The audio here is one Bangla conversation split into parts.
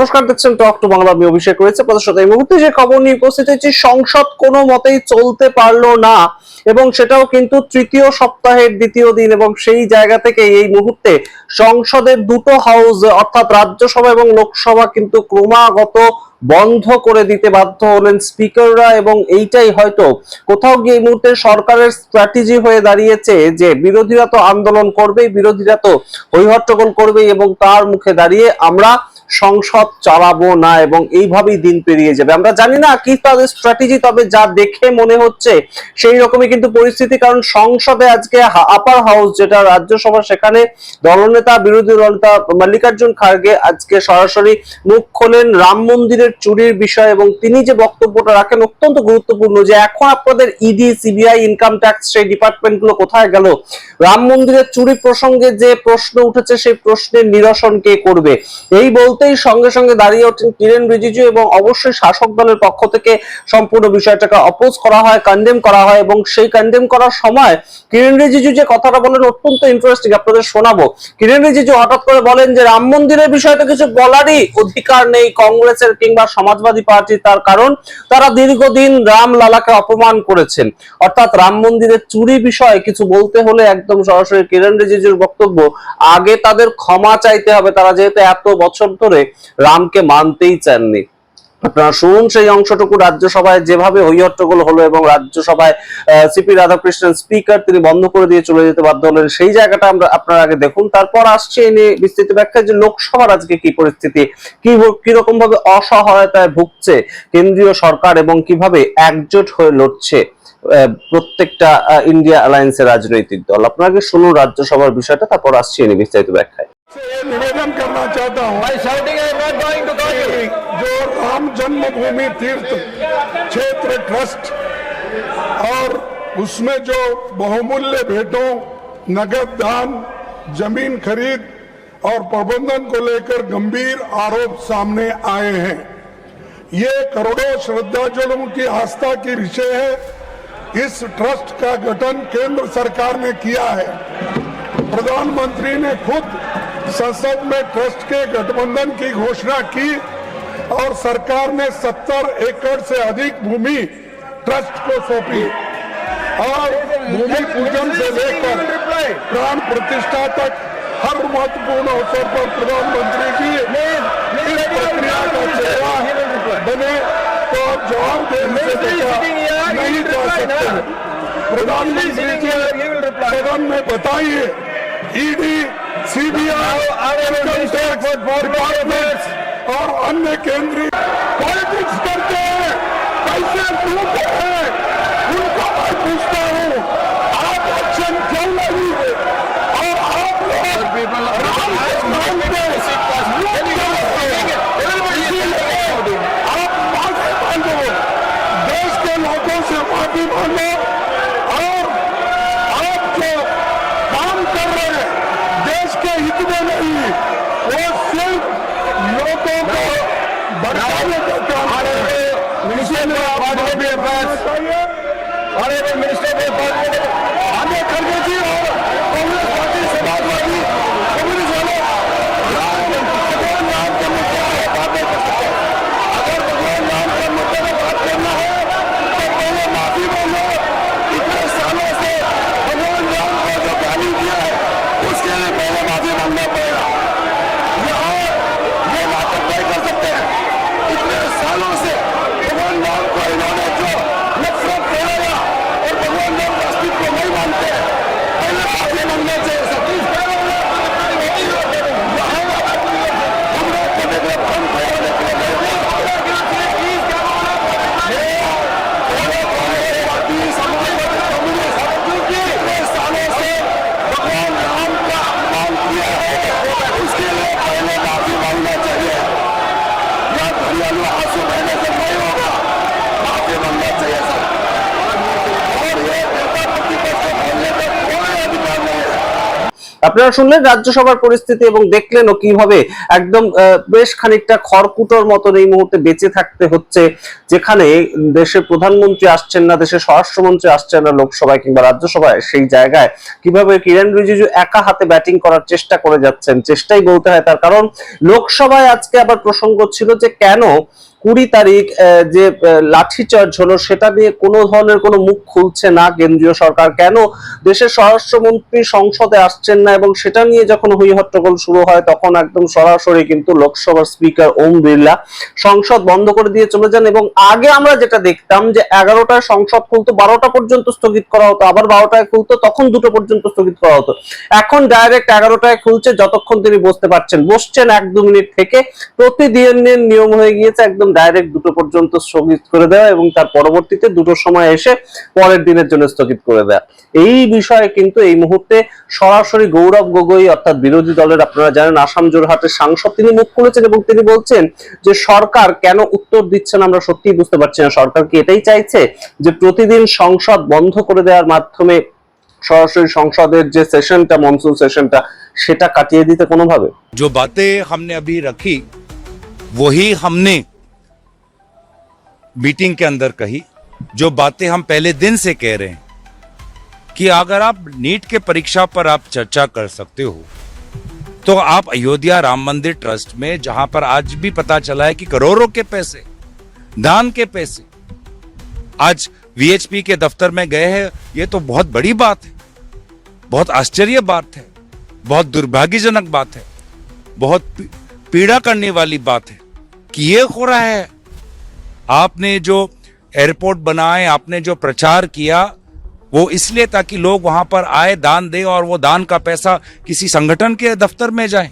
নমস্কার, দেখছেন টক টু বাংলা। আমি অভিষেক রয়েছে আপনাদের সাথে। এই মুহূর্তে যে খবর নিয়ে উপস্থিত হয়েছি, সংসদ কোনো মতেই চলতে পারলো না এবং সেটাও কিন্তু তৃতীয় সপ্তাহের দ্বিতীয় দিন, এবং সেই জায়গা থেকে এই মুহূর্তে সংসদের দুটো হাউস অর্থাৎ রাজ্যসভা এবং লোকসভা কিন্তু ক্রমাগত বন্ধ করে দিতে বাধ্য হলেন স্পিকাররা। এবং এইটাই হয়তো কোথাও গিয়ে এই মুহূর্তে সরকারের স্ট্র্যাটেজি হয়ে দাঁড়িয়েছে যে বিরোধীরা তো আন্দোলন করবেই, বিরোধীরা তো হইহট্টগোল করবেই, এবং তার মুখে দাঁড়িয়ে আমরা সংসদ চালাবো না, এবং এইভাবেই দিন পেরিয়ে যাবে। আমরা জানি না কি তাদের স্ট্র্যাটেজি, তবে যা দেখে মনে হচ্ছে সেই রকমই কিন্তু পরিস্থিতি। কারণ সংসদে আজকে আপার হাউস যেটা রাজ্যসভা, সেখানে দলনেতা বিরোধী দলনেতা মল্লিকার্জুন খাড়গে আজকে সরাসরি মুখ খোলেন রাম মন্দিরের চুরির বিষয়, এবং তিনি যে বক্তব্যটা রাখেন অত্যন্ত গুরুত্বপূর্ণ, যে এখন আপনাদের ইডি, সিবিআই, ইনকাম ট্যাক্স সেই ডিপার্টমেন্ট গুলো কোথায় গেল? রাম মন্দিরের চুরি প্রসঙ্গে যে প্রশ্ন উঠেছে সেই প্রশ্নের নিরসন কে করবে? এই বলতেই সঙ্গে সঙ্গে দাঁড়িয়ে ওঠেন কিরেন রিজিজু, এবং অবশ্যই শাসক দলের পক্ষ থেকে সম্পূর্ণ বিষয়টাকে অপোজ করা হয়, কন্ডেম করা হয়। এবং সেই কন্ডেম করার সময় কিরেন রিজিজু যে কথাটা বলেন অত্যন্ত ইন্টারেস্টিং, আপনাদের শোনাবো। কিরেন রিজিজু হঠাৎ করে বলেন যে রাম মন্দিরের বিষয়ে তো কিছু বলারই অধিকার নেই কংগ্রেসের কিংবা সমাজবাদী পার্টি, তার কারণ তারা দীর্ঘদিন রাম লালাকে অপমান করেছেন। অর্থাৎ রাম মন্দিরের চুরি বিষয়ে কিছু বলতে হলে একদম সরাসরি কিরেন রিজিজুর বক্তব্য, আগে তাদের ক্ষমা চাইতে হবে, তারা যেহেতু এত বছর ধরে রামকে মানতেই চাননি। আপনারা শুনুন সেই অংশটুকু। রাজ্যসভায় যেভাবে হইহট্টগোল হলো এবং রাজ্যসভায় সিপি রাধাকৃষ্ণন স্পিকার তিনি বন্ধ করে দিয়ে চলে যেতে বাধ্য হলেন, সেই জায়গাটা আমরা আপনারা আগে দেখুন, তারপর আসছে এই নিয়ে বিস্তৃত ব্যাখ্যা যে লোকসভার আজকে কি পরিস্থিতি, কিরকম ভাবে অসহায়তায় ভুগছে কেন্দ্রীয় সরকার এবং কিভাবে একজোট হয়ে লড়ছে প্রত্যেকটা ইন্ডিয়া অ্যালায়েন্সের রাজনৈতিক দল। আপনাকে শুনুন রাজ্যসভার বিষয়টা, তারপর আসছে এই নিয়ে বিস্তারিত ব্যাখ্যায়। निवेदन करना चाहता हूं जो राम जन्मभूमि तीर्थ क्षेत्र ट्रस्ट और उसमें जो बहुमूल्य भेंटों, नगद दान, जमीन खरीद और प्रबंधन को लेकर गंभीर आरोप सामने आए हैं। ये करोड़ों श्रद्धालुओं की आस्था की विषय है। इस ट्रस्ट का गठन केंद्र सरकार ने किया है। प्रधानमंत्री ने खुद संसद में ट्रस्ट के गठबंधन की घोषणा की और सरकार ने 70 एकड़ से अधिक भूमि ट्रस्ट को सौंपी और भूमि पूजन से लेकर प्राण प्रतिष्ठा तक हर महत्वपूर्ण अवसर पर प्रधानमंत्री जी इस प्रक्रिया का चेहरा बने तो आप जवाब देने से बचा नहीं जा सकते। प्रधानमंत्री जी सदन में बताइए, ED, CBI, income tax department और अन्य केंद्रीय पॉलिटिक्स करते हैं, पैसे लूटते हैं, उनको मैं पूछता हूँ आप एक्शन क्यों नहीं है? और आप लोग आप माफी मांगो, देश के लोगों से माफी मांगो, और आप जो काम कर रहे हैं देश के हित में नहीं, वो सिर्फ लोगों को बढ़ाने का काम कर रहे हैं। मिनिस्टर ने हमें खड़गे जी और कांग्रेस पार्टी, समाजवादी, कम्युनिस्ट वाले भगवान राम के मुद्दे पर बात नहीं कर सकते। अगर भगवान राम के मुद्दे पर बात करना है तो पहले माफी मांगो। इतने सालों से भगवान राम को जो गाली दिया है उसके लिए पहले माफी मांगना पड़ेगा। ये नाटक नहीं कर सकते। इतने सालों से भगवान राम को इन्होंने जो नफरत फैलाया और भगवान राम का अस्तित्व नहीं मानते, पहले माफी मांगना चाहिए। আপনারা শুনলেন রাজ্যসভার পরিস্থিতি এবং দেখলেনও কিভাবে একদম বেশ খানিকটা খড়কুটোর মতন এই মুহূর্তে বেঁচে থাকতে হচ্ছে, যেখানে দেশের প্রধানমন্ত্রী আসছেন না, দেশের স্বরাষ্ট্রমন্ত্রী আসছেন না লোকসভায় কিংবা রাজ্যসভায়। সেই জায়গায় কিভাবে কিরেন রিজিজু একা হাতে ব্যাটিং করার চেষ্টা করে যাচ্ছেন, চেষ্টাই বলতে হয় তার কারণ লোকসভায় আজকে আবার প্রসঙ্গ ছিল যে কেন 20 তারিখ যে লাঠিচার্জ হলো সেটা নিয়ে কোনো ধরনের কোনো মুখ খুলছে না কেন্দ্রীয় সরকার, কেন দেশের স্বরাষ্ট্রমন্ত্রী সংসদে আসছেন না, এবং সেটা নিয়ে যখন হই হট্টগোল শুরু হয় তখন একদম সরাসরি কিন্তু লোকসভার স্পিকার ওম বিড়লা সংসদ বন্ধ করে দিয়ে চলে যান। এবং আগে আমরা যেটা দেখতাম যে 11টায় সংসদ খুলতো, 12টা পর্যন্ত স্থগিত করা হতো, আবার 12টায় খুলতো, তখন 2টো পর্যন্ত স্থগিত করা হতো। এখন ডাইরেক্ট 11টায় খুলছে, যতক্ষণ তিনি বসতে পারছেন বসছেন, 1-2 মিনিট থেকে প্রতিদিনের নিয়ম হয়ে গিয়েছে একদম ডাইরেক্ট 2টো পর্যন্ত স্থগিত করে দেওয়া এবং তার পরবর্তীতে 2টোর সময় এসে পরের দিনের জন্য স্থগিত করে দেওয়া। এই বিষয়ে কিন্তু এই মুহূর্তে সরাসরি গৌরব গগৈ অর্থাৎ বিরোধী দলের, আপনারা জানেন আসাম জোরহাটের সাংসদ, তিনি মুখ খুলেছেন এবং তিনি বলছেন যে সরকার কেন উত্তর দিচ্ছে না আমরা সত্যিই বুঝতে পারছি না। সরকার কি এটাই চাইছে যে প্রতিদিন সংসদ বন্ধ করে দেওয়ার মাধ্যমে সরাসরি সংসদের যে সেশনটা, মনসুন সেশনটা, সেটা কাটিয়ে দিতে কোনোভাবে? जो बातें हमने अभी रखी वही हमने मीटिंग के अंदर कही, जो बातें हम पहले दिन से कह रहे हैं कि अगर आप नीट के परीक्षा पर आप चर्चा कर सकते हो तो आप अयोध्या राम मंदिर ट्रस्ट में, जहां पर आज भी पता चला है कि करोड़ों के पैसे, दान के पैसे आज वीएचपी के दफ्तर में गए हैं, ये तो बहुत बड़ी बात है, बहुत आश्चर्य बात है, बहुत दुर्भाग्यजनक बात है, बहुत पीड़ा करने वाली बात है कि ये हो रहा है। आपने जो एयरपोर्ट बनाए, आपने जो प्रचार किया, वो इसलिए ताकि लोग वहां पर आए, दान दे और वो दान का पैसा किसी संगठन के दफ्तर में जाए।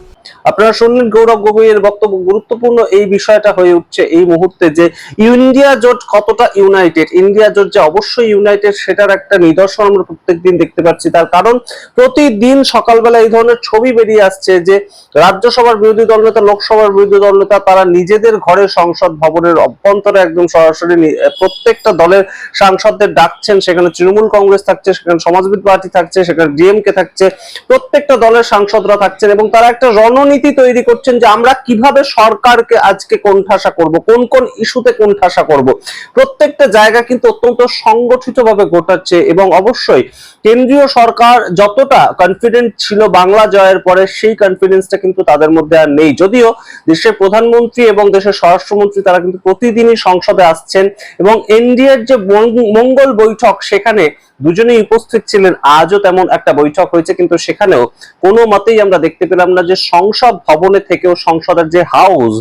আপনারা শুনলেন গৌরব গগৈয়ের বক্তব্য। গুরুত্বপূর্ণ এই বিষয়টা হয়ে উঠছে এই মুহূর্তে যে ইন্ডিয়া জোট কতটা ইউনাইটেড, ইন্ডিয়া জোট যে অবশ্যই ইউনাইটেড সেটার একটা নিদর্শন আমরা প্রত্যেকদিন দেখতে পাচ্ছি। তার কারণ প্রতিদিন সকালবেলা এই ধরনের ছবি বেরিয়ে আসছে যে রাজ্যসভার বিরোধী দলনেতা, লোকসভার বিরোধী দলনেতা, তারা নিজেদের ঘরে সংসদ ভবনের অভ্যন্তরে একদম সরাসরি প্রত্যেকটা দলের সাংসদদের ডাকছেন। সেখানে তৃণমূল কংগ্রেস থাকছে, সেখানে সমাজবাদী পার্টি থাকছে, সেখানে ডিএমকে থাকছে, প্রত্যেকটা দলের সাংসদরা থাকছেন এবং তারা একটা রণনীতি তৈরি করছেন যে আমরা কিভাবে সরকারকে আজকে কোণঠাসা করব, কোন কোন ইস্যুতে কোণঠাসা করব। প্রত্যেকটা জায়গা কিন্তু অত্যন্ত সংগঠিতভাবে ঘটাচ্ছে এবং অবশ্যই কেন্দ্রীয় সরকার যতটা কনফিডেন্ট ছিল বাংলা জয়ের পরে, সেই কনফিডেন্সটা কিন্তু তাদের মধ্যে আর নেই। যদিও দেশের প্রধানমন্ত্রী এবং দেশের স্বরাষ্ট্রমন্ত্রী তারা কিন্তু প্রতিদিনই সংসদে আসছেন এবং এনডিএর যে মঙ্গল বৈঠক সেখানে দুজনেই উপস্থিত ছিলেন। আজও তেমন একটা বৈঠক হয়েছে, কিন্তু সেখানেও কোনো মতেই আমরা দেখতে পেলাম না যে সংসদ ভবনে থেকেও, সংসদের যে হাউস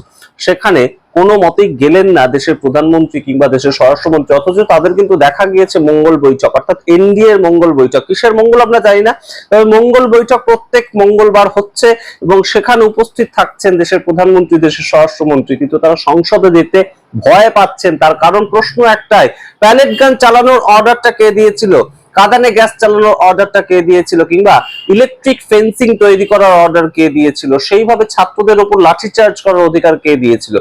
সেখানে কোনো মতেই গেলেন না দেশের প্রধানমন্ত্রী কিংবা দেশের স্বরাষ্ট্রমন্ত্রী, অথচ তাদের কিন্তু দেখা গিয়েছে মঙ্গল বৈঠক, অর্থাৎ এনডিএ এর মঙ্গল বৈঠক। কিসের মঙ্গল আমরা জানি না, তবে মঙ্গল বৈঠক প্রত্যেক মঙ্গলবার হচ্ছে এবং সেখানে উপস্থিত থাকছেন দেশের প্রধানমন্ত্রী, দেশের স্বরাষ্ট্রমন্ত্রী, কিন্তু তারা সংসদে যেতে ভয় পাচ্ছেন। তার কারণ প্রশ্ন একটাই, প্যালেট গান চালানোর অর্ডারটা কে দিয়েছিল, কাঁদানে গ্যাস চালানোর অর্ডারটা কে দিয়েছিল, কিংবা ইলেকট্রিক ফেন্সিং তৈরি করার অর্ডার কে দিয়েছিল, সেইভাবে ছাত্রদের উপর লাঠিচার্জ করার অধিকার কে দিয়েছিল?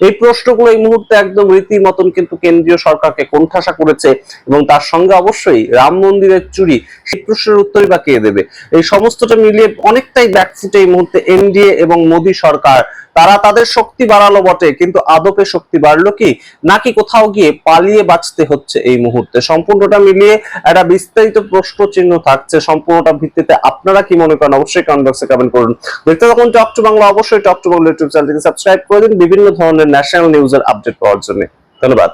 এই প্রশ্নগুলো এই মুহূর্তে একদম রীতিমতন কিন্তু কেন্দ্রীয় সরকারকে কোণঠাসা করেছে এবং তার সঙ্গে অবশ্যই রাম মন্দিরের চুরি, সেই প্রশ্নের উত্তরই বা কে দেবে? এই সমস্তটা মিলিয়ে অনেকটাই ব্যাকফুটে এই মুহূর্তে এনডিএ এবং মোদী সরকার। তারা তাদের শক্তি বাড়ালো বটে, কিন্তু আদপে শক্তি বাড়লো কি, নাকি কোথাও গিয়ে পালিয়ে বাঁচতে হচ্ছে এই মুহূর্তে? সম্পূর্ণটা মিলিয়ে একটা বিস্তারিত প্রশ্ন চিহ্ন থাকছে। সম্পূর্ণটা ভিত্তিতে আপনারা কি মনে করেন অবশ্যই কমেন্ট বক্সে কমেন্ট করুন। দেখতে থাকুন টক টু বাংলা, অবশ্যই টক টু বাংলা ইউটিউব চ্যানেলটিকে সাবস্ক্রাইব করে দিন বিভিন্ন ধরনের ন্যাশনাল নিউজের আপডেট পাওয়ার জন্য। ধন্যবাদ।